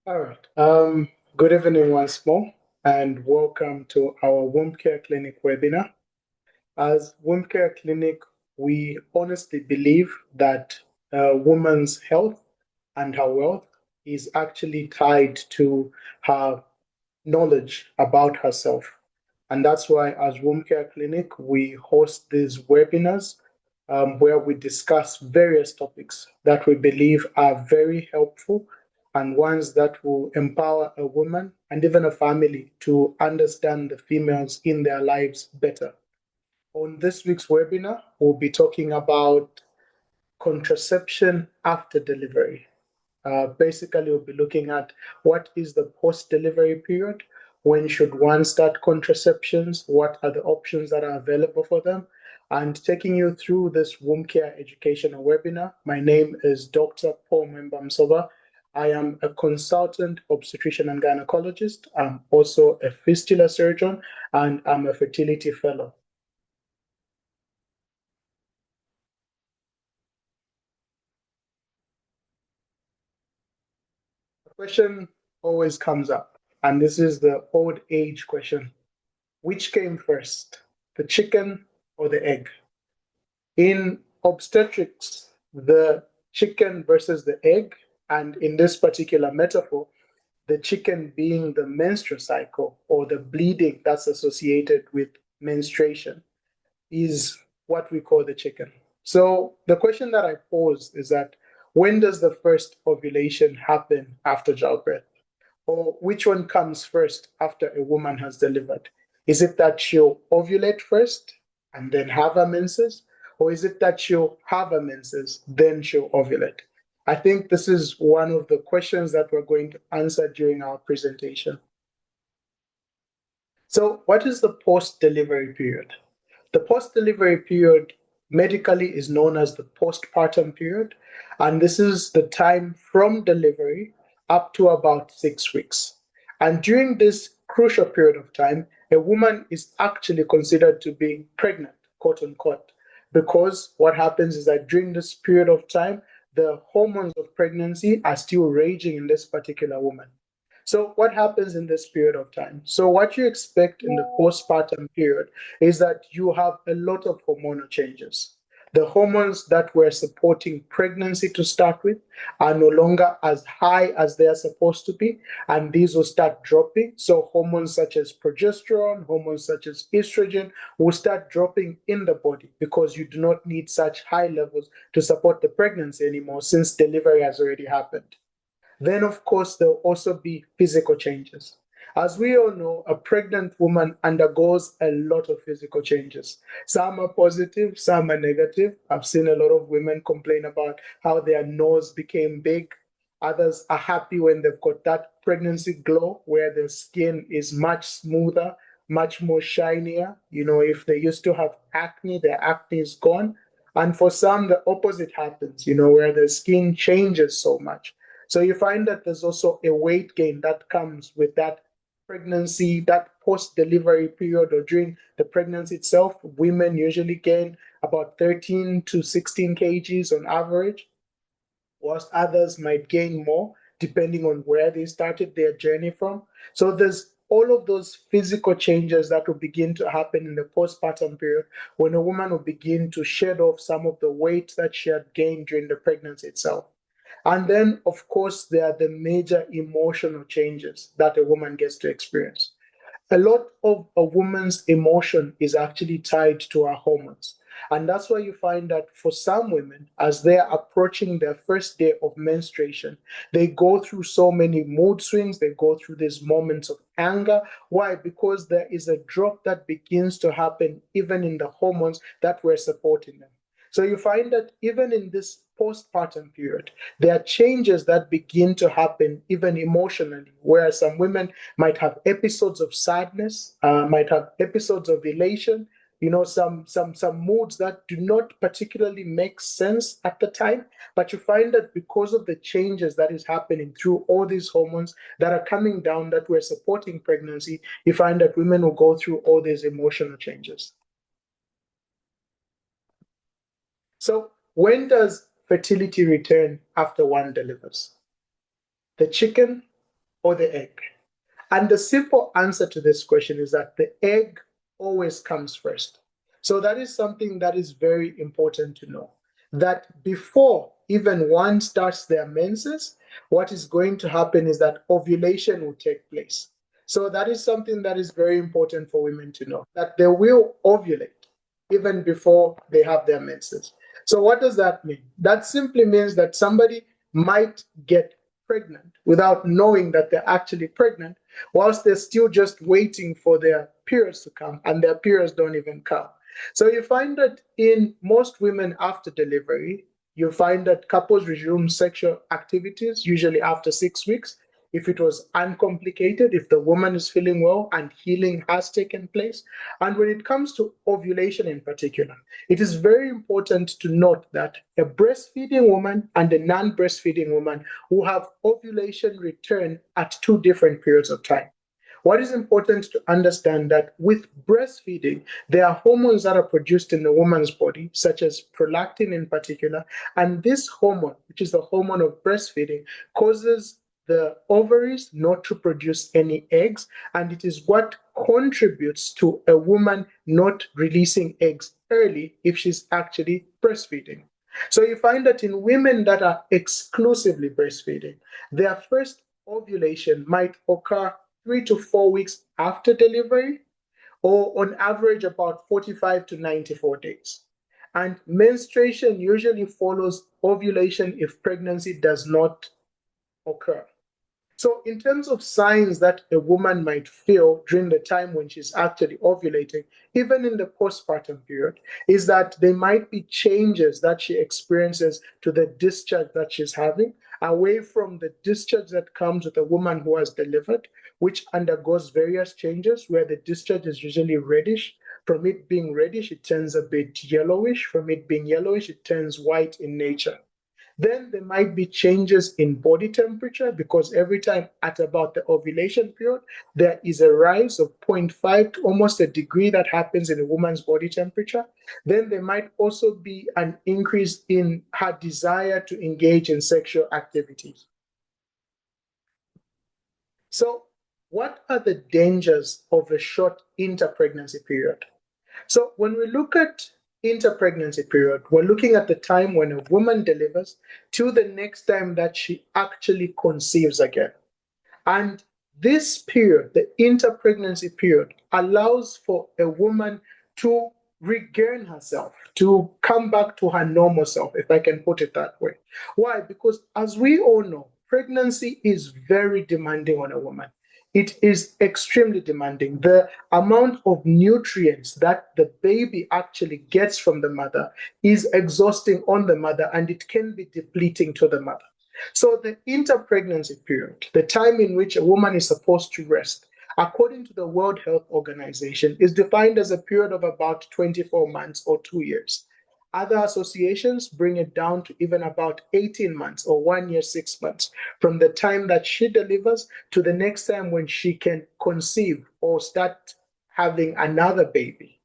All right. Good evening once more, and welcome to our Womb Care Clinic webinar. As Womb Care Clinic, we honestly believe that a woman's health and her wealth is actually tied to her knowledge about herself. And that's why, as Womb Care Clinic, we host these webinars where we discuss various topics that we believe are very helpful and ones that will empower a woman and even a family to understand the females in their lives better. On this week's webinar, we'll be talking about contraception after delivery. Basically, we'll be looking at what is the post-delivery period, when should one start contraceptions, what are the options that are available for them, and taking you through this womb care educational webinar. My name is Dr. Paul Mbamsoba. I am a consultant obstetrician and gynecologist. I'm also a fistula surgeon, and I'm a fertility fellow. The question always comes up, and this is the old age question. Which came first, the chicken or the egg? In obstetrics, the chicken versus the egg, and in this particular metaphor, the chicken being the menstrual cycle or the bleeding that's associated with menstruation, is what we call the chicken. So the question that I pose is that when does the first ovulation happen after childbirth? Or which one comes first after a woman has delivered? Is it that she'll ovulate first and then have her menses? Or is it that she'll have her menses, then she'll ovulate? I think this is one of the questions that we're going to answer during our presentation. So, what is the post delivery period? The post delivery period medically is known as the postpartum period, and this is the time from delivery up to about 6 weeks. And during this crucial period of time, a woman is actually considered to be pregnant, quote unquote, because what happens is that during this period of time, the hormones of pregnancy are still raging in this particular woman. So, what happens in this period of time? So, what you expect in the postpartum period is that you have a lot of hormonal changes. The hormones that were supporting pregnancy to start with are no longer as high as they are supposed to be, and these will start dropping. So, hormones such as progesterone, hormones such as estrogen will start dropping in the body because you do not need such high levels to support the pregnancy anymore since delivery has already happened. Then, of course, there'll also be physical changes. As we all know, a pregnant woman undergoes a lot of physical changes. Some are positive, some are negative. I've seen a lot of women complain about how their nose became big. Others are happy when they've got that pregnancy glow where their skin is much smoother, much more shinier. You know, if they used to have acne, their acne is gone. And for some, the opposite happens, you know, where the skin changes so much. So you find that there's also a weight gain that comes with that pregnancy, that post delivery period, or during the pregnancy itself. Women usually gain about 13 to 16 kgs on average, whilst others might gain more depending on where they started their journey from. So there's all of those physical changes that will begin to happen in the postpartum period when a woman will begin to shed off some of the weight that she had gained during the pregnancy itself. And then, of course, there are the major emotional changes that a woman gets to experience. A lot of a woman's emotion is actually tied to her hormones. And that's why you find that for some women, as they're approaching their first day of menstruation, they go through so many mood swings, they go through these moments of anger. Why? Because there is a drop that begins to happen even in the hormones that were supporting them. So you find that even in this postpartum period, there are changes that begin to happen even emotionally, where some women might have episodes of sadness, might have episodes of elation, you know, some moods that do not particularly make sense at the time. But you find that because of the changes that is happening through all these hormones that are coming down that we're supporting pregnancy, you find that women will go through all these emotional changes. So when does fertility return after one delivers? The chicken or the egg? And the simple answer to this question is that the egg always comes first. So that is something that is very important to know. That before even one starts their menses, what is going to happen is that ovulation will take place. So that is something that is very important for women to know, that they will ovulate even before they have their menses. So what does that mean? That simply means that somebody might get pregnant without knowing that they're actually pregnant, whilst they're still just waiting for their periods to come, and their periods don't even come. So you find that in most women after delivery, you find that couples resume sexual activities usually after 6 weeks. If it was uncomplicated, if the woman is feeling well and healing has taken place. And when it comes to ovulation in particular, it is very important to note that a breastfeeding woman and a non breastfeeding woman will have ovulation return at two different periods of time. What is important to understand that with breastfeeding, there are hormones that are produced in the woman's body, such as prolactin in particular, and this hormone, which is the hormone of breastfeeding, causes the ovaries not to produce any eggs, and it is what contributes to a woman not releasing eggs early if she's actually breastfeeding. So you find that in women that are exclusively breastfeeding, their first ovulation might occur 3 to 4 weeks after delivery, or on average about 45 to 94 days. And menstruation usually follows ovulation if pregnancy does not occur. So, in terms of signs that a woman might feel during the time when she's actually ovulating, even in the postpartum period, is that there might be changes that she experiences to the discharge that she's having, away from the discharge that comes with a woman who has delivered, which undergoes various changes where the discharge is usually reddish. From it being reddish, it turns a bit yellowish. From it being yellowish, it turns white in nature. Then there might be changes in body temperature because every time at about the ovulation period, there is a rise of zero point 0.5 to almost a degree that happens in a woman's body temperature. Then there might also be an increase in her desire to engage in sexual activities. So, what are the dangers of a short interpregnancy period? So when we look at interpregnancy period, we're looking at the time when a woman delivers to the next time that she actually conceives again. And this period, the interpregnancy period, allows for a woman to regain herself, to come back to her normal self, if I can put it that way. Why? Because as we all know, pregnancy is very demanding on a woman. It is extremely demanding. The amount of nutrients that the baby actually gets from the mother is exhausting on the mother, and it can be depleting to the mother. So the interpregnancy period, the time in which a woman is supposed to rest, according to the World Health Organization, is defined as a period of about 24 months or 2 years. Other associations bring it down to even about 18 months or 1 year, 6 months from the time that she delivers to the next time when she can conceive or start having another baby.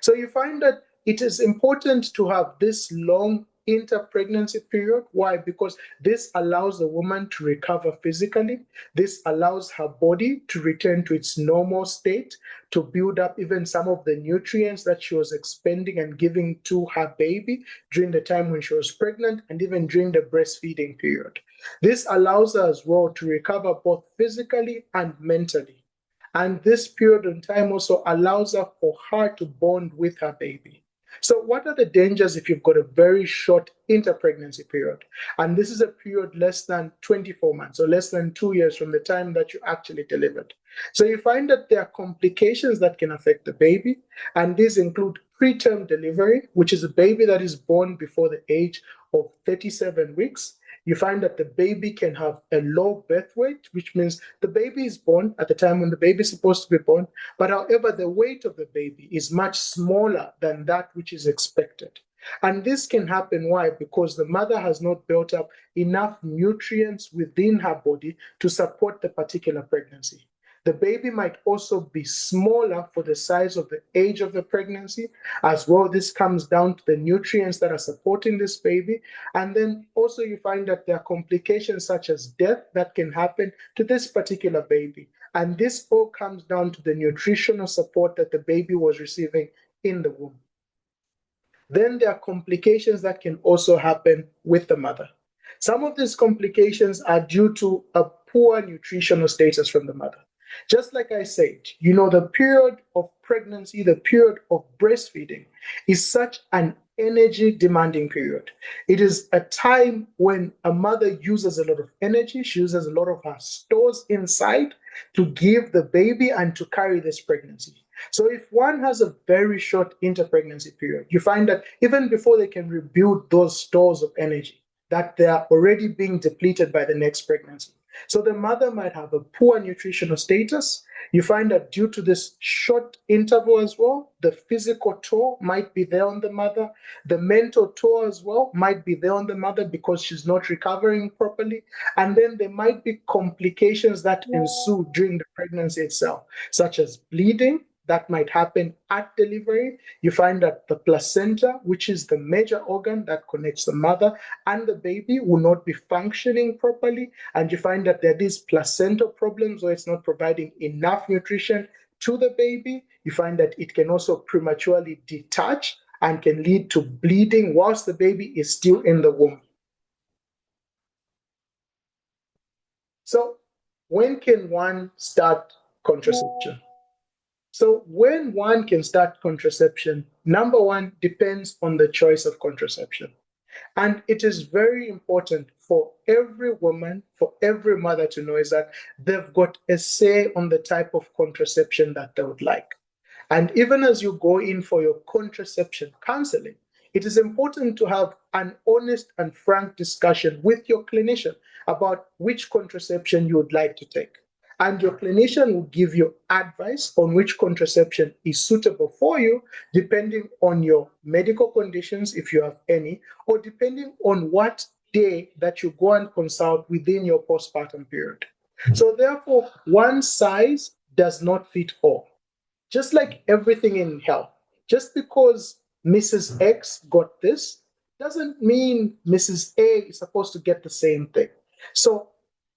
So you find that it is important to have this long interpregnancy period. Why? Because this allows the woman to recover physically. This allows her body to return to its normal state, to build up even some of the nutrients that she was expending and giving to her baby during the time when she was pregnant and even during the breastfeeding period. This allows her as well to recover both physically and mentally. And this period of time also allows her for her to bond with her baby. So, what are the dangers if you've got a very short interpregnancy period? And this is a period less than 24 months or less than 2 years from the time that you actually delivered. So, you find that there are complications that can affect the baby, and these include preterm delivery, which is a baby that is born before the age of 37 weeks. You find that the baby can have a low birth weight, which means the baby is born at the time when the baby is supposed to be born, but however, the weight of the baby is much smaller than that which is expected. And this can happen, why? Because the mother has not built up enough nutrients within her body to support the particular pregnancy. The baby might also be smaller for the size of the age of the pregnancy. As well, this comes down to the nutrients that are supporting this baby. And then also you find that there are complications such as death that can happen to this particular baby. And this all comes down to the nutritional support that the baby was receiving in the womb. Then there are complications that can also happen with the mother. Some of these complications are due to a poor nutritional status from the mother. Just like I said, the period of pregnancy, the period of breastfeeding is such an energy demanding period. It is a time when a mother uses a lot of energy, she uses a lot of her stores inside to give the baby and to carry this pregnancy. So if one has a very short interpregnancy period, you find that even before they can rebuild those stores of energy, that they are already being depleted by the next pregnancy. So the mother might have a poor nutritional status. You find that due to this short interval as well, the physical toll might be there on the mother. The mental toll as well might be there on the mother because she's not recovering properly. And then there might be complications that ensue during the pregnancy itself, such as bleeding, that might happen at delivery. You find that the placenta, which is the major organ that connects the mother and the baby, will not be functioning properly. And you find that there are these placental problems where it's not providing enough nutrition to the baby. You find that it can also prematurely detach and can lead to bleeding whilst the baby is still in the womb. So, when can one start contraception? So when one can start contraception, number one depends on the choice of contraception. And it is very important for every woman, for every mother to know is that they've got a say on the type of contraception that they would like. And even as you go in for your contraception counseling, it is important to have an honest and frank discussion with your clinician about which contraception you would like to take. And your clinician will give you advice on which contraception is suitable for you, depending on your medical conditions, if you have any, or depending on what day that you go and consult within your postpartum period. So, therefore, one size does not fit all. Just like everything in health, just because Mrs. X got this doesn't mean Mrs. A is supposed to get the same thing. So,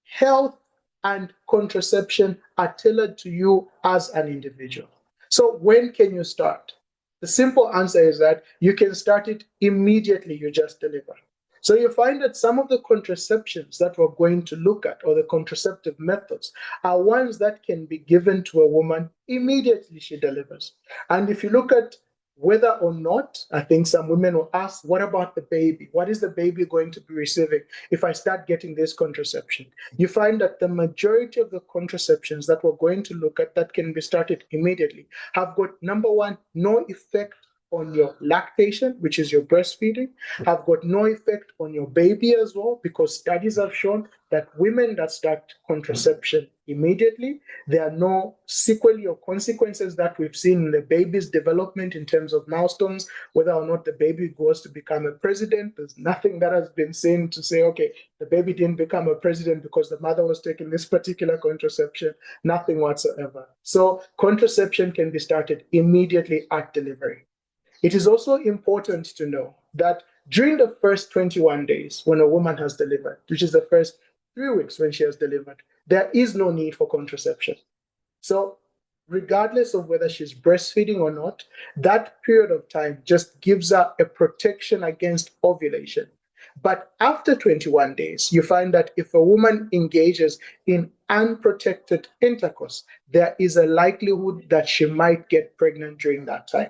health and contraception are tailored to you as an individual. So, when can you start? The simple answer is that you can start it immediately you just deliver. So you find that some of the contraceptions that we're going to look at, or the contraceptive methods, are ones that can be given to a woman immediately she delivers. And if you look at whether or not, I think some women will ask, what about the baby? What is the baby going to be receiving if I start getting this contraception? You find that the majority of the contraceptions that we're going to look at that can be started immediately have got, number one, no effect on your lactation, which is your breastfeeding, have got no effect on your baby as well, because studies have shown that women that start contraception immediately, there are no sequelae or consequences that we've seen in the baby's development in terms of milestones, whether or not the baby goes to become a president. There's nothing that has been seen to say, okay, the baby didn't become a president because the mother was taking this particular contraception, nothing whatsoever. So contraception can be started immediately at delivery. It is also important to know that during the first 21 days when a woman has delivered, which is the first 3 weeks when she has delivered, there is no need for contraception. So, regardless of whether she's breastfeeding or not, that period of time just gives her a protection against ovulation. But after 21 days, you find that if a woman engages in unprotected intercourse, there is a likelihood that she might get pregnant during that time.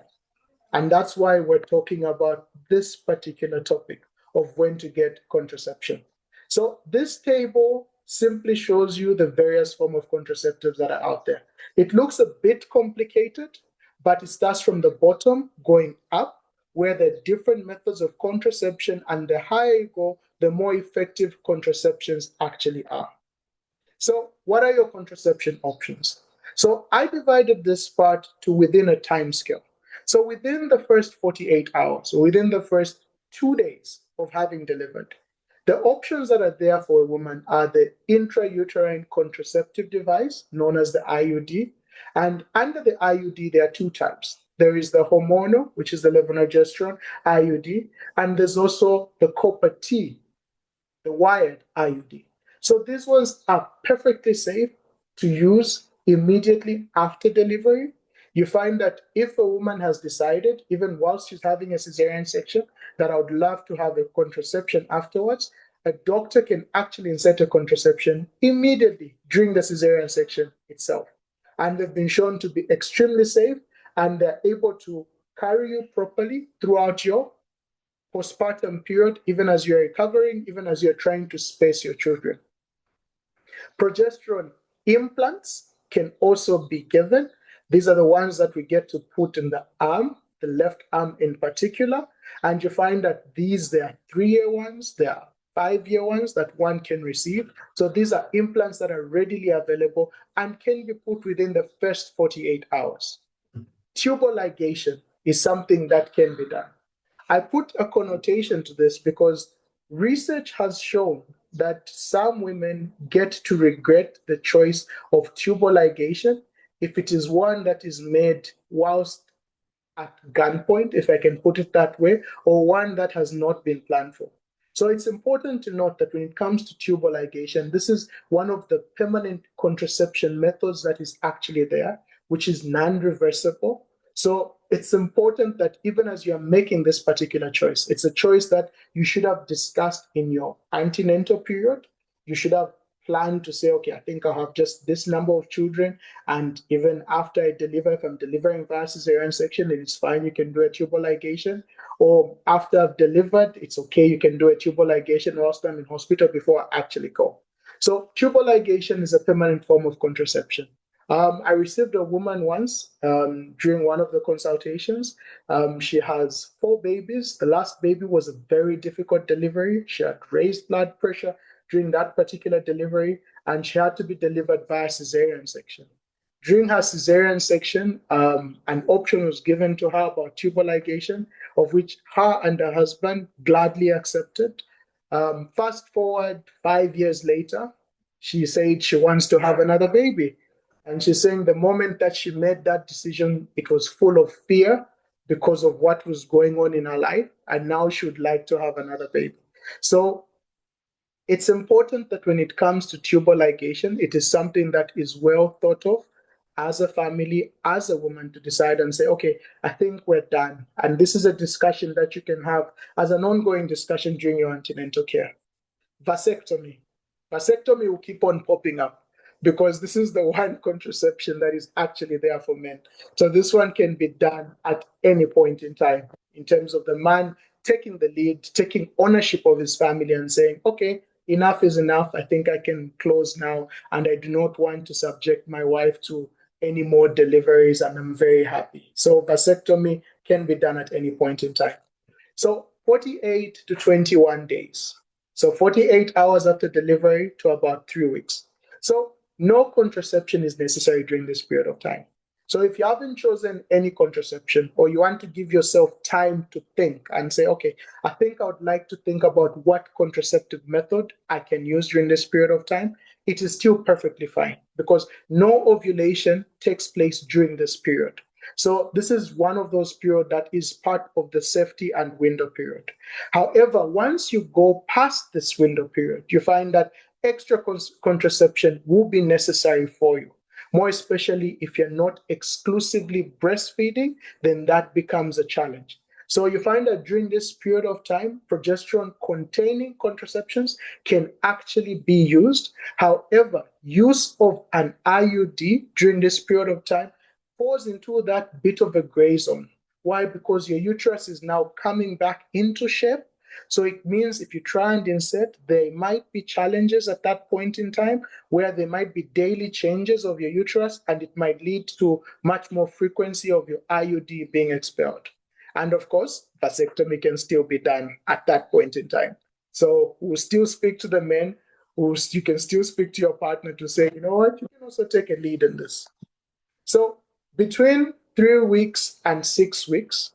And that's why we're talking about this particular topic of when to get contraception. So this table simply shows you the various form of contraceptives that are out there. It looks a bit complicated, but it starts from the bottom going up, where the different methods of contraception, and the higher you go, the more effective contraceptions actually are. So what are your contraception options? So I divided this part to within a time scale. So within the first 48 hours, or within the first 2 days of having delivered, The options that are there for a woman are the intrauterine contraceptive device, known as the IUD. And under the IUD, there are two types. There is the hormonal, which is the levonorgestrone IUD, and there's also the copper T, the wired IUD. So these ones are perfectly safe to use immediately after delivery. You find that if a woman has decided, even whilst she's having a cesarean section, that I would love to have a contraception afterwards, a doctor can actually insert a contraception immediately during the cesarean section itself. And they've been shown to be extremely safe, and they're able to carry you properly throughout your postpartum period, even as you're recovering, even as you're trying to space your children. Progesterone implants can also be given. These are the ones that we get to put in the arm, the left arm in particular. And you find that there are 3-year ones, there are 5-year ones that one can receive. So these are implants that are readily available and can be put within the first 48 hours. Tubal ligation is something that can be done. I put a connotation to this because research has shown that some women get to regret the choice of tubal ligation if it is one that is made whilst at gunpoint, if I can put it that way, or one that has not been planned for. So it's important to note that when it comes to tubal ligation, this is one of the permanent contraception methods that is actually there, which is non-reversible. So it's important that even as you're making this particular choice, it's a choice that you should have discussed in your antenatal period. You should have planned to say, okay, I think I'll have just this number of children. And even after I deliver, if I'm delivering via cesarean section, it is fine. You can do a tubal ligation. Or after I've delivered, it's okay. You can do a tubal ligation whilst I'm in hospital before I actually go. So tubal ligation is a permanent form of contraception. I received a woman once during one of the consultations. She has 4 babies. The last baby was a very difficult delivery. She had raised blood pressure during that particular delivery, and she had to be delivered via cesarean section. During her cesarean section, an option was given to her about tubal ligation, of which her and her husband gladly accepted. Fast forward 5 years later, she said she wants to have another baby. And she's saying the moment that she made that decision, it was full of fear because of what was going on in her life. And now she would like to have another baby. So it's important that when it comes to tubal ligation, it is something that is well thought of as a family, as a woman, to decide and say, okay, I think we're done. And this is a discussion that you can have as an ongoing discussion during your antenatal care. Vasectomy. Vasectomy will keep on popping up because this is the one contraception that is actually there for men. So this one can be done at any point in time in terms of the man taking the lead, taking ownership of his family and saying, okay, enough is enough. I think I can close now. And I do not want to subject my wife to any more deliveries. And I'm very happy. So vasectomy can be done at any point in time. So 48 to 21 days. So 48 hours after delivery to about 3 weeks. So no contraception is necessary during this period of time. So if you haven't chosen any contraception or you want to give yourself time to think and say, okay, I think I would like to think about what contraceptive method I can use during this period of time, it is still perfectly fine because no ovulation takes place during this period. So this is one of those periods that is part of the safety and window period. However, once you go past this window period, you find that extra contraception will be necessary for you. More especially if you're not exclusively breastfeeding, then that becomes a challenge. So you find that during this period of time, progesterone containing contraceptions can actually be used. However, use of an IUD during this period of time falls into that bit of a gray zone. Why? Because your uterus is now coming back into shape. So it means if you try and insert, there might be challenges at that point in time where there might be daily changes of your uterus, and it might lead to much more frequency of your IUD being expelled. And of course, vasectomy can still be done at that point in time. So we'll still speak to the men. You can still speak to your partner to say, you know what, you can also take a lead in this. So between 3 weeks and 6 weeks,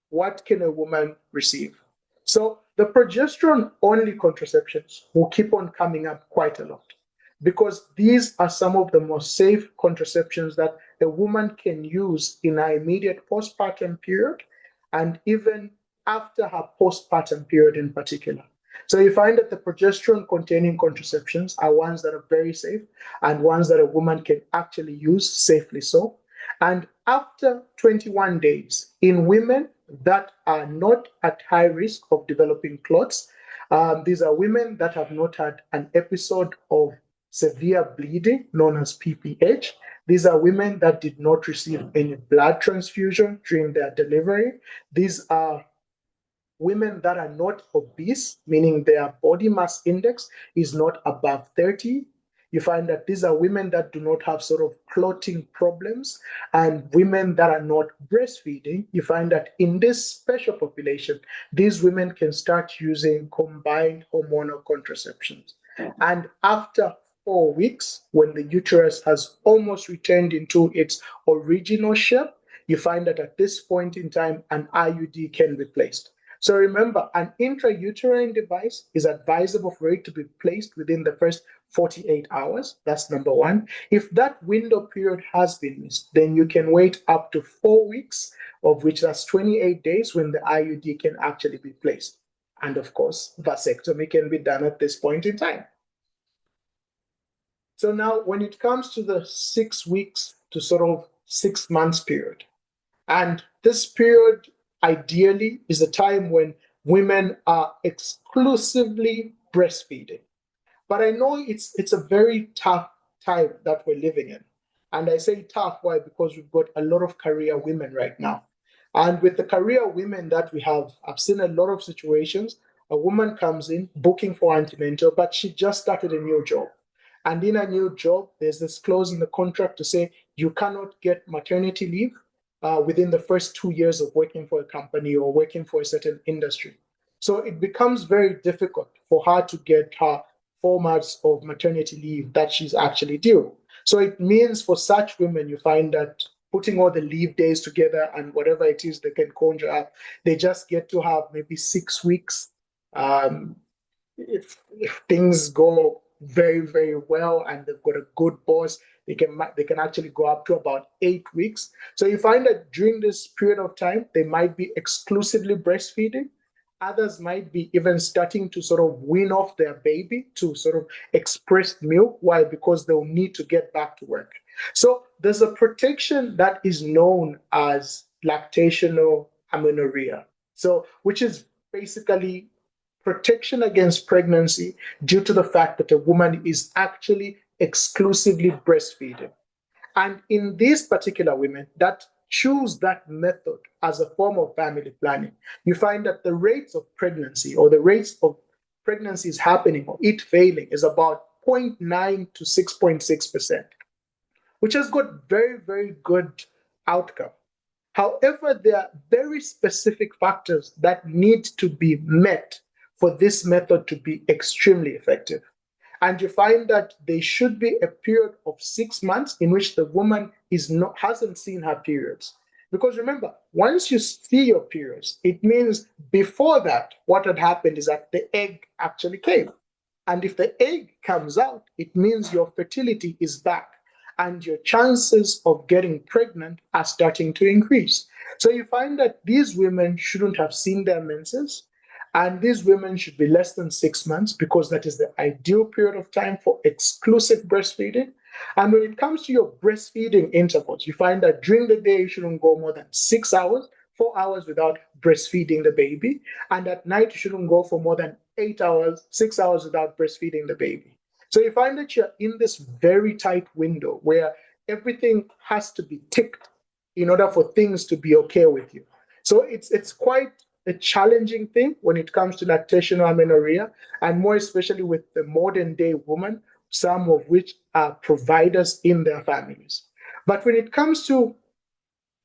what can a woman receive? So The progesterone-only contraceptions will keep on coming up quite a lot because these are some of the most safe contraceptions that a woman can use in her immediate postpartum period and even after her postpartum period in particular. So you find that the progesterone-containing contraceptions are ones that are very safe and ones that a woman can actually use safely so. And after 21 days, in women that are not at high risk of developing clots, these are women that have not had an episode of severe bleeding, known as PPH. These are women that did not receive any blood transfusion during their delivery. These are women that are not obese, meaning their body mass index is not above 30. You find that these are women that do not have sort of clotting problems, and women that are not breastfeeding. You find that in this special population, these women can start using combined hormonal contraceptions. And after 4 weeks, when the uterus has almost returned into its original shape, you find that at this point in time, an IUD can be placed. So remember, an intrauterine device is advisable for it to be placed within the first 48 hours. That's number one. If that window period has been missed, then you can wait up to 4 weeks, of which that's 28 days when the IUD can actually be placed. And of course, vasectomy can be done at this point in time. So now when it comes to the 6 weeks to sort of 6 months period, and this period ideally is a time when women are exclusively breastfeeding. But I know it's a very tough time that we're living in. And I say tough, why? Because we've got a lot of career women right now. And with the career women that we have, I've seen a lot of situations. A woman comes in booking for antenatal, but she just started a new job. And in a new job, there's this clause in the contract to say you cannot get maternity leave within the first 2 years of working for a company or working for a certain industry. So it becomes very difficult for her to get her 4 months of maternity leave that she's actually due. So it means for such women, you find that putting all the leave days together and whatever it is they can conjure up, they just get to have maybe 6 weeks. If things go very, very well and they've got a good boss, they can actually go up to about 8 weeks. So you find that during this period of time, they might be exclusively breastfeeding. Others might be even starting to sort of wean off their baby to sort of expressed milk. Why? Because they'll need to get back to work. So there's a protection that is known as lactational amenorrhea. So, which is basically protection against pregnancy due to the fact that a woman is actually exclusively breastfeeding. And in these particular women that choose that method as a form of family planning, you find that the rates of pregnancy or the rates of pregnancies happening or it failing is about 0.9 to 6.6%, which has got very, very good outcome. However, there are very specific factors that need to be met for this method to be extremely effective. And you find that there should be a period of 6 months in which the woman hasn't seen her periods. Because remember, once you see your periods, it means before that, what had happened is that the egg actually came. And if the egg comes out, it means your fertility is back and your chances of getting pregnant are starting to increase. So you find that these women shouldn't have seen their menses, and these women should be less than 6 months because that is the ideal period of time for exclusive breastfeeding. And when it comes to your breastfeeding intervals, you find that during the day you shouldn't go more than 6 hours, 4 hours without breastfeeding the baby. And at night you shouldn't go for more than 8 hours, 6 hours without breastfeeding the baby. So you find that you're in this very tight window where everything has to be ticked in order for things to be okay with you. So it's quite a challenging thing when it comes to lactational amenorrhea, and more especially with the modern day woman, some of which are providers in their families. But when it comes to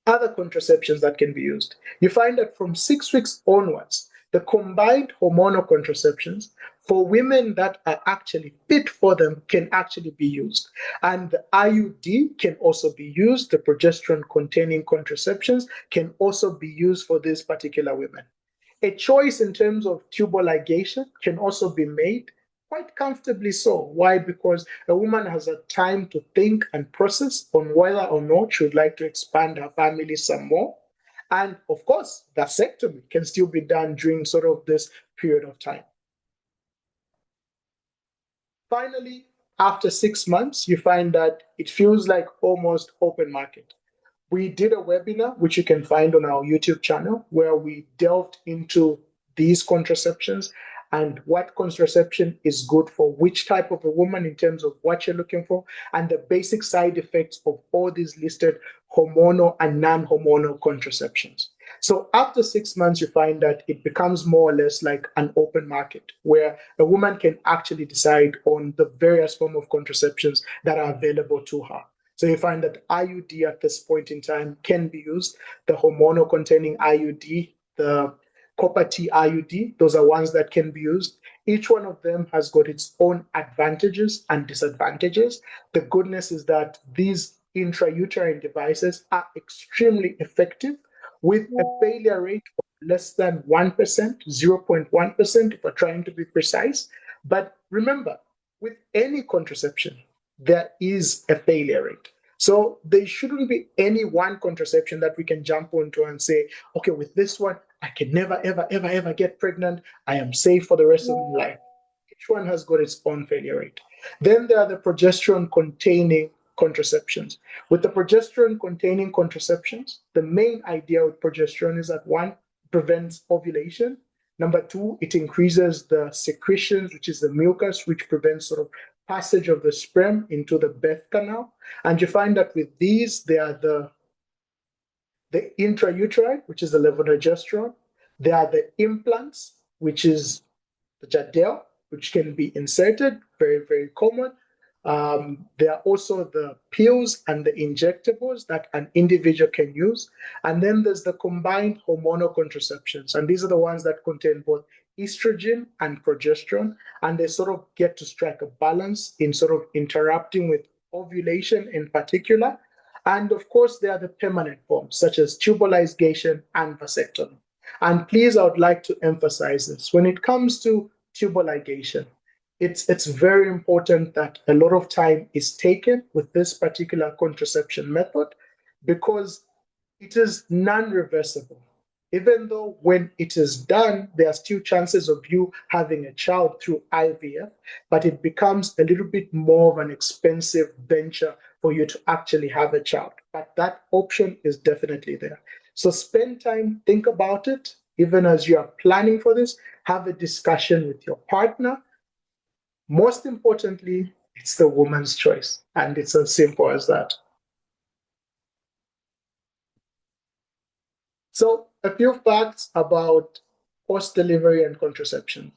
other contraceptions that can be used, you find that from 6 weeks onwards, the combined hormonal contraceptions for women that are actually fit for them can actually be used. And the IUD can also be used. The progesterone containing contraceptions can also be used for these particular women. A choice in terms of tubal ligation can also be made quite comfortably so. Why? Because a woman has a time to think and process on whether or not she would like to expand her family some more. And of course, vasectomy can still be done during sort of this period of time. Finally, after 6 months, you find that it feels like almost open market. We did a webinar, which you can find on our YouTube channel, where we delved into these contraceptions and what contraception is good for which type of a woman in terms of what you're looking for, and the basic side effects of all these listed hormonal and non-hormonal contraceptions. So after 6 months, you find that it becomes more or less like an open market where a woman can actually decide on the various form of contraceptions that are available to her. So you find that IUD at this point in time can be used. The hormonal containing IUD, the copper T IUD, those are ones that can be used. Each one of them has got its own advantages and disadvantages. The goodness is that these intrauterine devices are extremely effective with a failure rate of less than 1%, 0.1%, if we're trying to be precise. But remember, with any contraception, there is a failure rate. So there shouldn't be any one contraception that we can jump onto and say, okay, with this one, I can never, ever, ever, ever get pregnant. I am safe for the rest of my life. Each one has got its own failure rate. Then there are the progesterone containing contraceptions. With the progesterone containing contraceptions, the main idea with progesterone is that one, prevents ovulation. Number two, it increases the secretions, which is the mucus, which prevents sort of passage of the sperm into the birth canal. And you find that with these, they are the intrauterine, which is the levonorgestrone. There are the implants, which is the Jadel, which can be inserted, very, very common. There are also the pills and the injectables that an individual can use. And then there's the combined hormonal contraceptions. And these are the ones that contain both estrogen and progesterone. And they sort of get to strike a balance in sort of interrupting with ovulation in particular. And of course, there are the permanent forms, such as tubal ligation and vasectomy. And please, I would like to emphasize this. When it comes to tubal ligation, it's very important that a lot of time is taken with this particular contraception method because it is non-reversible. Even though when it is done, there are still chances of you having a child through IVF, but it becomes a little bit more of an expensive venture for you to actually have a child. But that option is definitely there. So spend time, think about it, even as you are planning for this, have a discussion with your partner. Most importantly, it's the woman's choice, and it's as simple as that. So, a few facts about post delivery and contraception.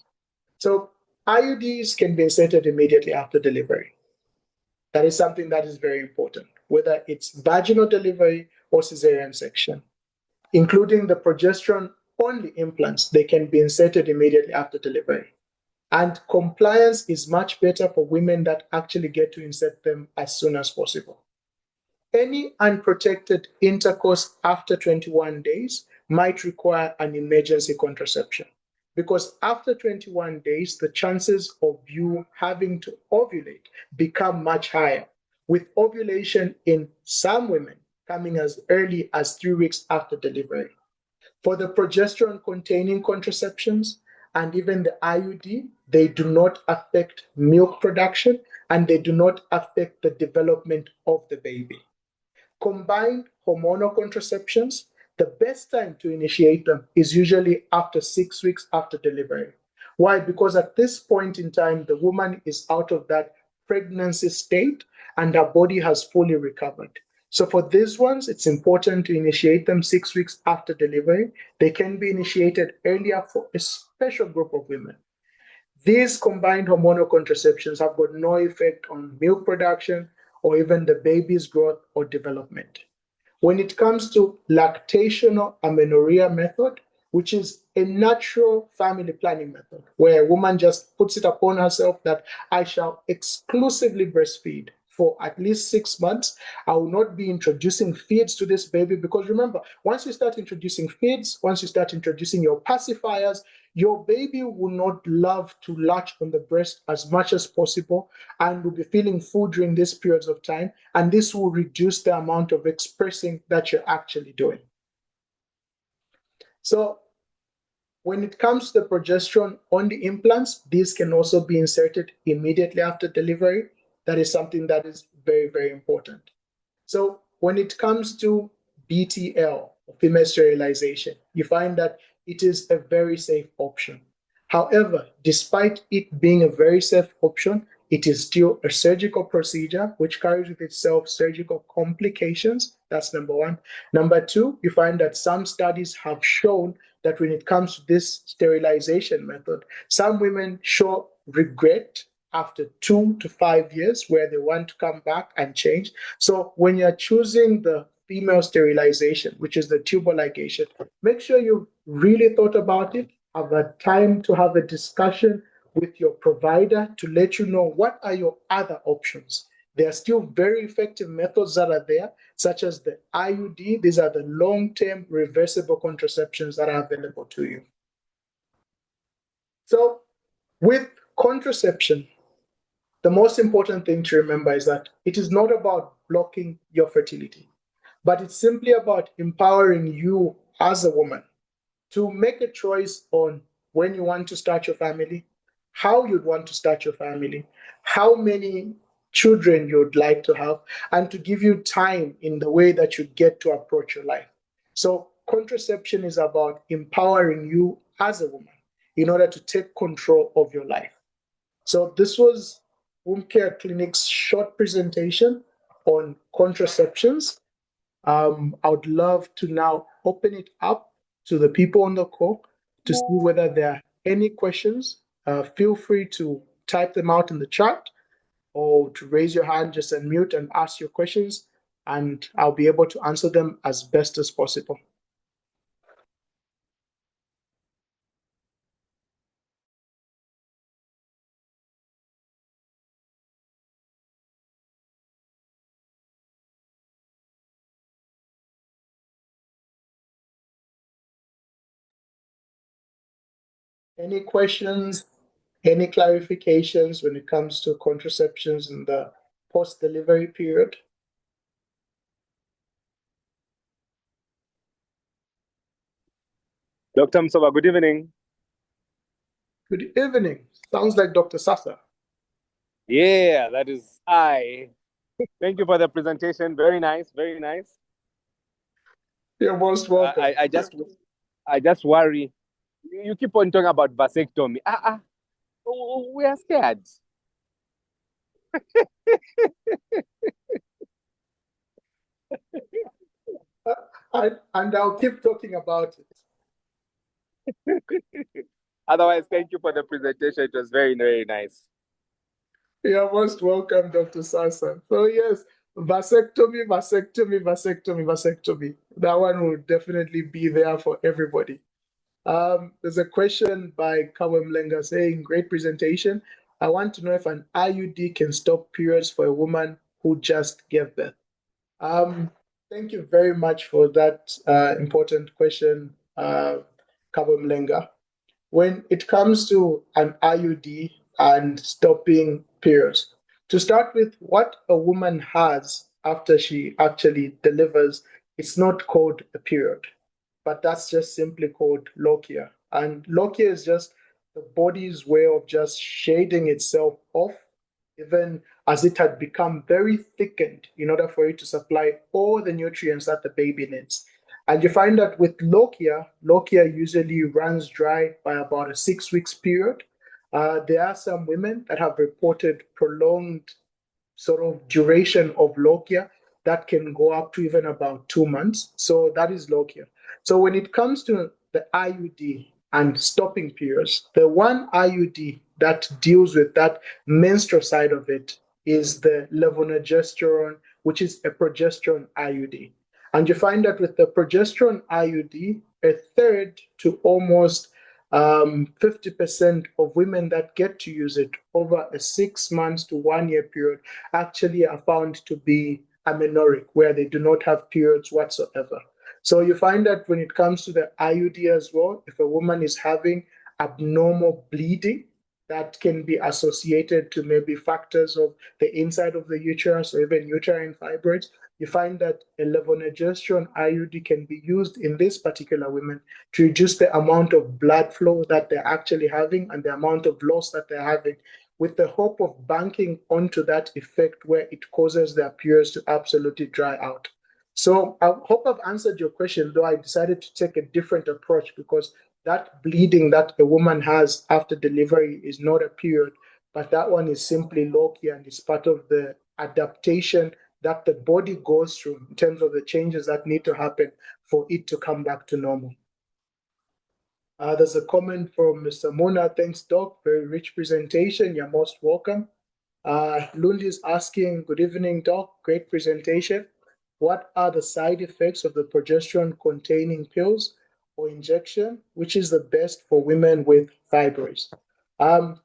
So, IUDs can be inserted immediately after delivery. That is something that is very important, whether it's vaginal delivery or cesarean section, including the progesterone only implants, they can be inserted immediately after delivery. And compliance is much better for women that actually get to insert them as soon as possible. Any unprotected intercourse after 21 days might require an emergency contraception because after 21 days, the chances of you having to ovulate become much higher, with ovulation in some women coming as early as 3 weeks after delivery. For the progesterone containing contraceptions and even the IUD, they do not affect milk production and they do not affect the development of the baby. Combined hormonal contraceptions, the best time to initiate them is usually after 6 weeks after delivery. Why? Because at this point in time, the woman is out of that pregnancy state and her body has fully recovered. So for these ones, it's important to initiate them 6 weeks after delivery. They can be initiated earlier for a special group of women. These combined hormonal contraceptions have got no effect on milk production or even the baby's growth or development. When it comes to lactational amenorrhea method, which is a natural family planning method, where a woman just puts it upon herself that I shall exclusively breastfeed for at least 6 months. I will not be introducing feeds to this baby because remember, once you start introducing feeds, once you start introducing your pacifiers, your baby will not love to latch on the breast as much as possible and will be feeling full during these periods of time. And this will reduce the amount of expressing that you're actually doing. So when it comes to the progesterone on the implants, these can also be inserted immediately after delivery. That is something that is very, very important. So when it comes to BTL, female sterilization, you find that it is a very safe option. However, despite it being a very safe option, it is still a surgical procedure which carries with itself surgical complications. That's number one. Number two, you find that some studies have shown that when it comes to this sterilization method, some women show regret after 2 to 5 years where they want to come back and change. So when you're choosing the female sterilization, which is the tubal ligation, make sure you've really thought about it, have a time to have a discussion with your provider to let you know what are your other options. There are still very effective methods that are there, such as the IUD. These are the long-term reversible contraceptions that are available to you. So with contraception, the most important thing to remember is that it is not about blocking your fertility, but it's simply about empowering you as a woman to make a choice on when you want to start your family, how you'd want to start your family, how many children you'd like to have, and to give you time in the way that you get to approach your life. So, contraception is about empowering you as a woman in order to take control of your life. So, this was Womb Care Clinic's short presentation on contraceptions. I would love to now open it up to the people on the call to see whether there are any questions. Feel free to type them out in the chat or to raise your hand, just unmute and ask your questions, and I'll be able to answer them as best as possible. Any questions, any clarifications when it comes to contraceptions in the post-delivery period? Dr. Msoba, good evening. Good evening. Sounds like Dr. Sasa. Yeah, that is I. Thank you for the presentation. Very nice, very nice. You're most welcome. I just worry. You keep on talking about vasectomy. We are scared. And I'll keep talking about it. Otherwise, thank you for the presentation. It was very, very nice. You're most welcome, Dr. Sasa. So yes, vasectomy, vasectomy, vasectomy, vasectomy. That one will definitely be there for everybody. There's a question by Kawem Lenga saying, great presentation. I want to know if an IUD can stop periods for a woman who just gave birth. Thank you very much for that important question, Kawem Lenga. When it comes to an IUD and stopping periods, to start with, what a woman has after she actually delivers, it's not called a period, but that's just simply called lochia. And lochia is just the body's way of just shading itself off, even as it had become very thickened in order for it to supply all the nutrients that the baby needs. And you find that with lochia usually runs dry by about a 6 weeks period. There are some women that have reported prolonged sort of duration of lochia that can go up to even about 2 months. So that is lochia. So when it comes to the IUD and stopping periods, the one IUD that deals with that menstrual side of it is the levonorgestrone, which is a progesterone IUD. And you find that with the progesterone IUD, a third to almost 50% of women that get to use it over a 6 months to 1 year period actually are found to be amenorrheic, where they do not have periods whatsoever. So you find that when it comes to the IUD as well, if a woman is having abnormal bleeding, that can be associated to maybe factors of the inside of the uterus or even uterine fibroids. You find that a levonorgestrel IUD can be used in this particular women to reduce the amount of blood flow that they're actually having and the amount of loss that they're having, with the hope of banking onto that effect where it causes their periods to absolutely dry out. So I hope I've answered your question, though I decided to take a different approach because that bleeding that a woman has after delivery is not a period, but that one is simply low-key and is part of the adaptation that the body goes through in terms of the changes that need to happen for it to come back to normal. There's a comment from Mr. Mona. Thanks, Doc. Very rich presentation. You're most welcome. Lundi is asking, good evening, Doc. Great presentation. What are the side effects of the progesterone-containing pills or injection? Which is the best for women with fibroids?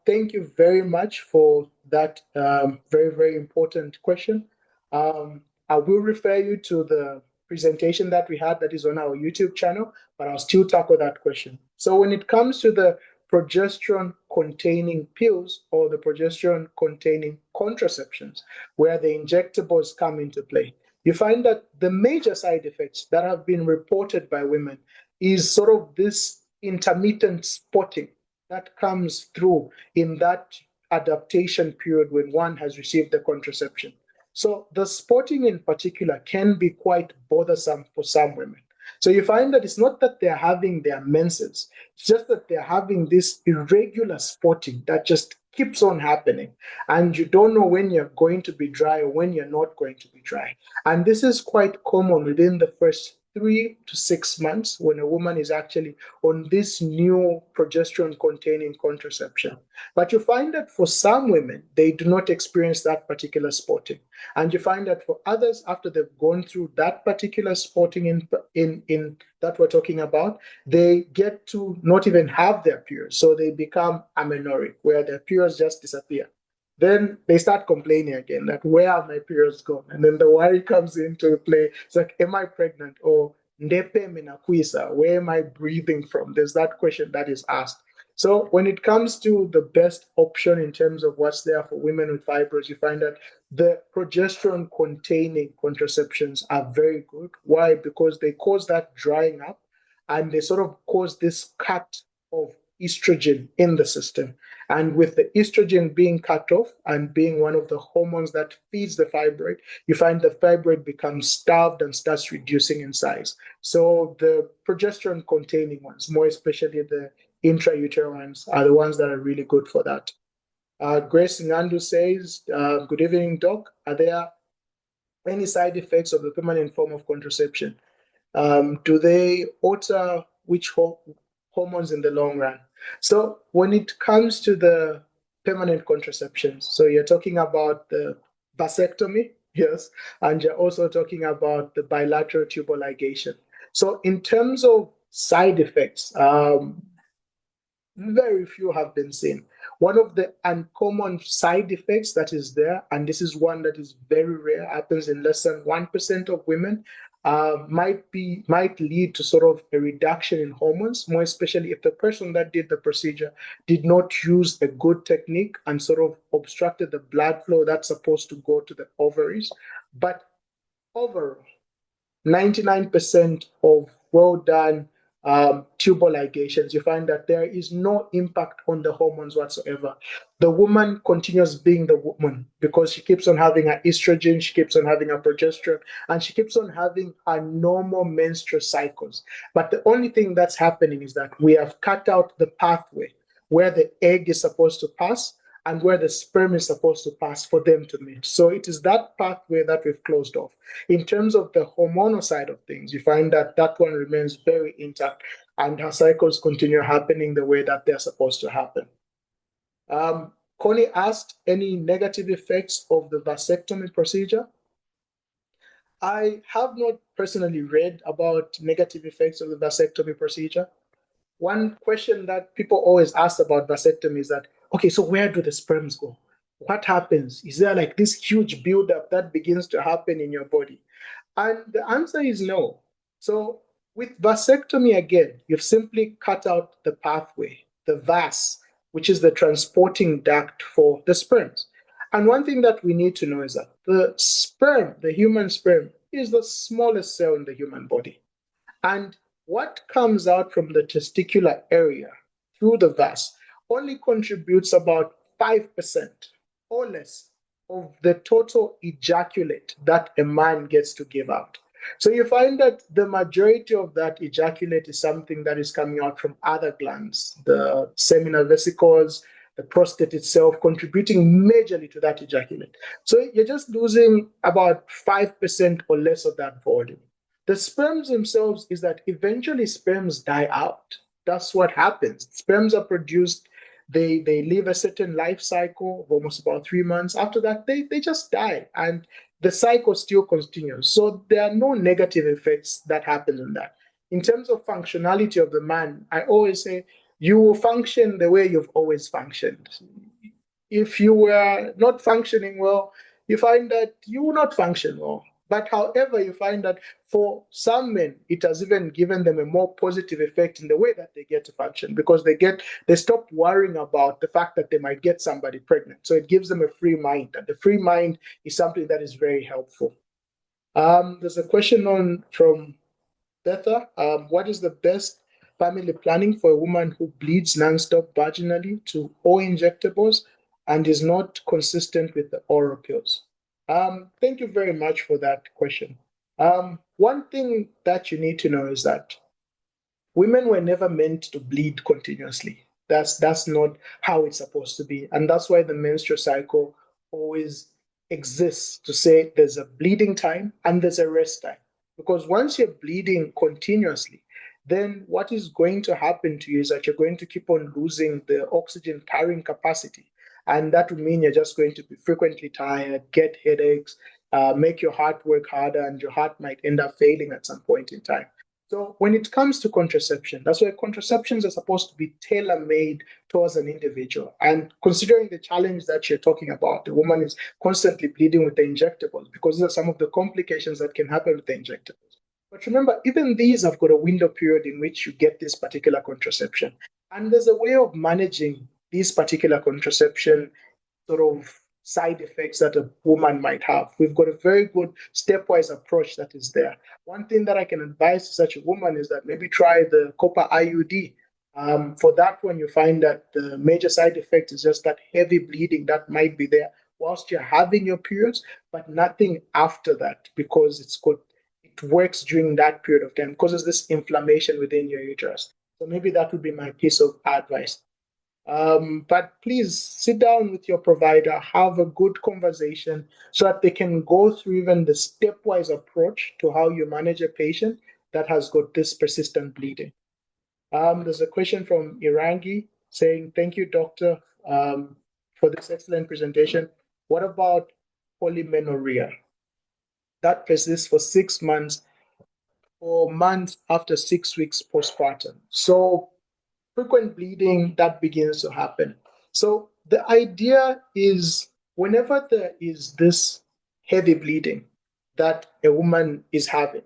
Thank you very much for that very, very important question. I will refer you to the presentation that we had that is on our YouTube channel, but I'll still tackle that question. So when it comes to the progesterone containing pills or the progesterone containing contraceptions, where the injectables come into play, you find that the major side effects that have been reported by women is sort of this intermittent spotting that comes through in that adaptation period when one has received the contraception. So the spotting in particular can be quite bothersome for some women. So you find that it's not that they're having their menses, it's just that they're having this irregular spotting that just keeps on happening. And you don't know when you're going to be dry or when you're not going to be dry. And this is quite common within the first 3 to 6 months when a woman is actually on this new progesterone containing contraception. But you find that for some women, they do not experience that particular spotting. And you find that for others, after they've gone through that particular spotting in that we're talking about, they get to not even have their periods. So they become amenorrheic, where their periods just disappear. Then they start complaining again that where are my periods gone? And then the worry comes into play. It's like, am I pregnant? Or ndepe minakwisa, where am I breathing from? There's that question that is asked. So when it comes to the best option in terms of what's there for women with fibroids, you find that the progesterone containing contraceptions are very good. Why? Because they cause that drying up and they sort of cause this cut of estrogen in the system. And with the estrogen being cut off and being one of the hormones that feeds the fibroid, you find the fibroid becomes starved and starts reducing in size. So the progesterone containing ones, more especially the intrauterine ones, are the ones that are really good for that. Grace Ngandu says, good evening, Doc. Are there any side effects of the permanent form of contraception? Do they alter which hormones in the long run? So when it comes to the permanent contraceptions, so you're talking about the vasectomy, yes, and you're also talking about the bilateral tubal ligation. So in terms of side effects, very few have been seen. One of the uncommon side effects that is there, and this is one that is very rare, happens in less than 1% of women, might lead to sort of a reduction in hormones, more especially if the person that did the procedure did not use a good technique and sort of obstructed the blood flow that's supposed to go to the ovaries. But overall, 99% of well done tubal ligations, you find that there is no impact on the hormones whatsoever. The woman continues being the woman because she keeps on having her estrogen, she keeps on having her progesterone, and she keeps on having her normal menstrual cycles. But the only thing that's happening is that we have cut out the pathway where the egg is supposed to pass and where the sperm is supposed to pass for them to meet. So it is that pathway that we've closed off. In terms of the hormonal side of things, you find that that one remains very intact and her cycles continue happening the way that they're supposed to happen. Connie asked any negative effects of the vasectomy procedure. I have not personally read about negative effects of the vasectomy procedure. one question that people always ask about vasectomy is that, okay, so where do the sperms go? What happens? Is there like this huge buildup that begins to happen in your body? And the answer is no. So with vasectomy, again, you've simply cut out the pathway, the vas, which is the transporting duct for the sperms. And one thing that we need to know is that the sperm, the human sperm, is the smallest cell in the human body. And what comes out from the testicular area through the vas only contributes about 5% or less of the total ejaculate that a man gets to give out. So you find that the majority of that ejaculate is something that is coming out from other glands, the seminal vesicles, the prostate itself, contributing majorly to that ejaculate. So you're just losing about 5% or less of that volume. The sperms themselves is that eventually sperms die out. That's what happens. Sperms are produced, they live a certain life cycle of almost about 3 months. After that, they just die. And the cycle still continues. So there are no negative effects that happen in that. In terms of functionality of the man, I always say you will function the way you've always functioned. If you were not functioning well, you find that you will not function well. But however, you find that for some men, it has even given them a more positive effect in the way that they get to function because they stop worrying about the fact that they might get somebody pregnant. So it gives them a free mind, and the free mind is something that is very helpful. There's a question on from Betha. What is the best family planning for a woman who bleeds nonstop vaginally to all injectables and is not consistent with the oral pills? Thank you very much for that question. One thing that you need to know is that women were never meant to bleed continuously. That's not how it's supposed to be, and that's why the menstrual cycle always exists to say there's a bleeding time and there's a rest time. Because once you're bleeding continuously, then what is going to happen to you is that you're going to keep on losing the oxygen carrying capacity. And that would mean you're just going to be frequently tired, get headaches, make your heart work harder, and your heart might end up failing at some point in time. So when it comes to contraception, that's why contraceptions are supposed to be tailor-made towards an individual. And considering the challenge that you're talking about, the woman is constantly bleeding with the injectables because these are some of the complications that can happen with the injectables. But remember, even these have got a window period in which you get this particular contraception. And there's a way of managing these particular contraception sort of side effects that a woman might have. We've got a very good stepwise approach that is there. One thing that I can advise to such a woman is that maybe try the copper IUD. For that one, you find that the major side effect is just that heavy bleeding that might be there whilst you're having your periods, but nothing after that because it works during that period of time, causes this inflammation within your uterus. So maybe that would be my piece of advice. But please sit down with your provider, have a good conversation so that they can go through even the stepwise approach to how you manage a patient that has got this persistent bleeding. There's a question from Irangi saying, thank you, doctor, for this excellent presentation. What about polymenorrhea? That persists for 6 months or months after 6 weeks postpartum. So frequent bleeding that begins to happen. So the idea is whenever there is this heavy bleeding that a woman is having,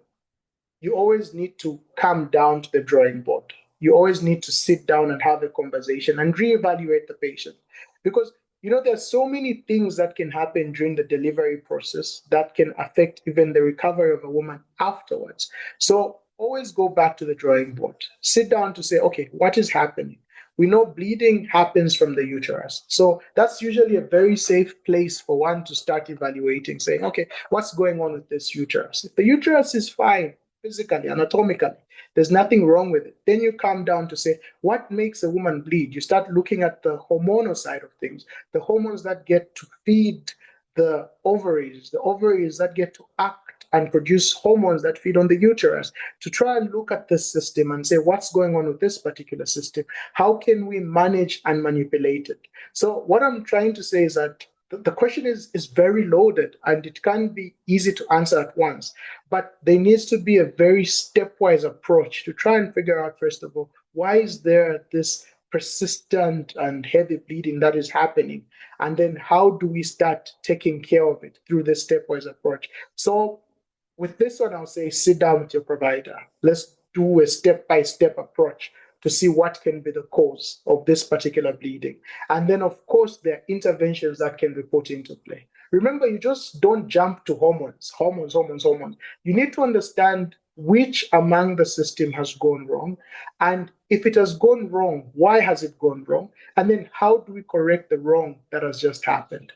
you always need to come down to the drawing board. You always need to sit down and have a conversation and reevaluate the patient. Because there's so many things that can happen during the delivery process that can affect even the recovery of a woman afterwards. So always go back to the drawing board. Sit down to say, okay, what is happening? We know bleeding happens from the uterus. So that's usually a very safe place for one to start evaluating, saying, okay, what's going on with this uterus? If the uterus is fine, physically, anatomically, there's nothing wrong with it. Then you come down to say, what makes a woman bleed? You start looking at the hormonal side of things, the hormones that get to feed the ovaries that get to act and produce hormones that feed on the uterus, to try and look at this system and say, what's going on with this particular system? How can we manage and manipulate it? So what I'm trying to say is that the question is very loaded and it can't be easy to answer at once. But there needs to be a very stepwise approach to try and figure out, first of all, Why is there this persistent and heavy bleeding that is happening? And then how do we start taking care of it through this stepwise approach? So with this one, I'll say sit down with your provider. Let's do a step-by-step approach to see what can be the cause of this particular bleeding. And then, of course, there are interventions that can be put into play. Remember, you just don't jump to hormones, hormones, hormones, hormones. You need to understand which among the system has gone wrong. And if it has gone wrong, why has it gone wrong? And then how do we correct the wrong that has just happened?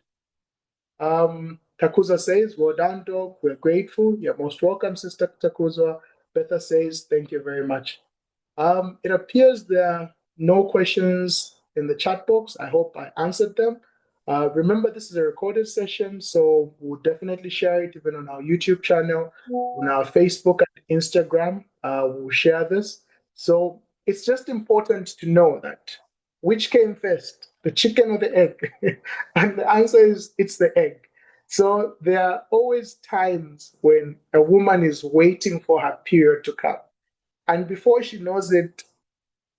Takuza says, well done, Doc. We're grateful. You're most welcome, Sister Takuza. Betha says, thank you very much. It appears there are no questions in the chat box. I hope I answered them. Remember, this is a recorded session, so we'll definitely share it even on our YouTube channel, on our Facebook and Instagram. We'll share this. So it's just important to know that which came first, the chicken or the egg? And the answer is it's the egg. So there are always times when a woman is waiting for her period to come. And before she knows it,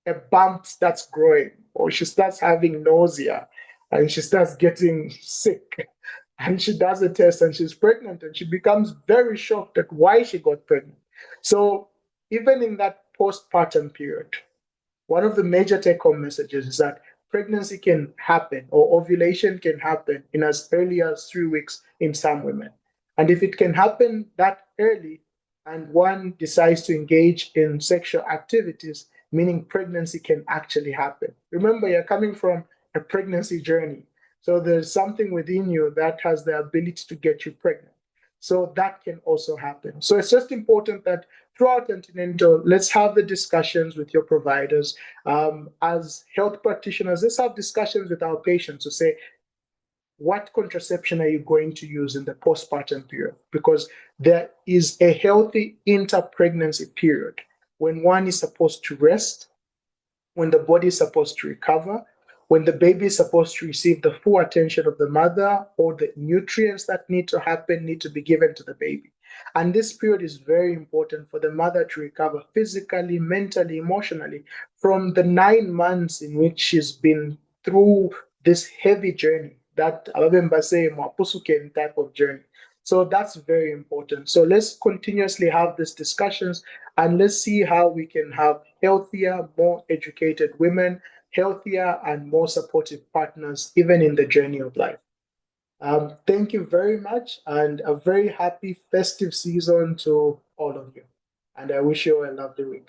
a bump starts growing, or she starts having nausea, and she starts getting sick. And she does a test and she's pregnant, and she becomes very shocked at why she got pregnant. So, even in that postpartum period, one of the major take home messages is that pregnancy can happen or ovulation can happen in as early as 3 weeks in some women. And if it can happen that early and one decides to engage in sexual activities, meaning pregnancy can actually happen. Remember, you're coming from a pregnancy journey. So there's something within you that has the ability to get you pregnant. So that can also happen. So it's just important that throughout antenatal, let's have the discussions with your providers. As health practitioners, let's have discussions with our patients to say, what contraception are you going to use in the postpartum period? Because there is a healthy inter-pregnancy period when one is supposed to rest, when the body is supposed to recover, when the baby is supposed to receive the full attention of the mother, or the nutrients that need to happen need to be given to the baby. And this period is very important for the mother to recover physically, mentally, emotionally from the 9 months in which she's been through this heavy journey, that Ababembase type of journey. So that's very important. So let's continuously have these discussions, and let's see how we can have healthier, more educated women, healthier and more supportive partners, even in the journey of life. Thank you very much, and a very happy festive season to all of you. And I wish you a lovely week.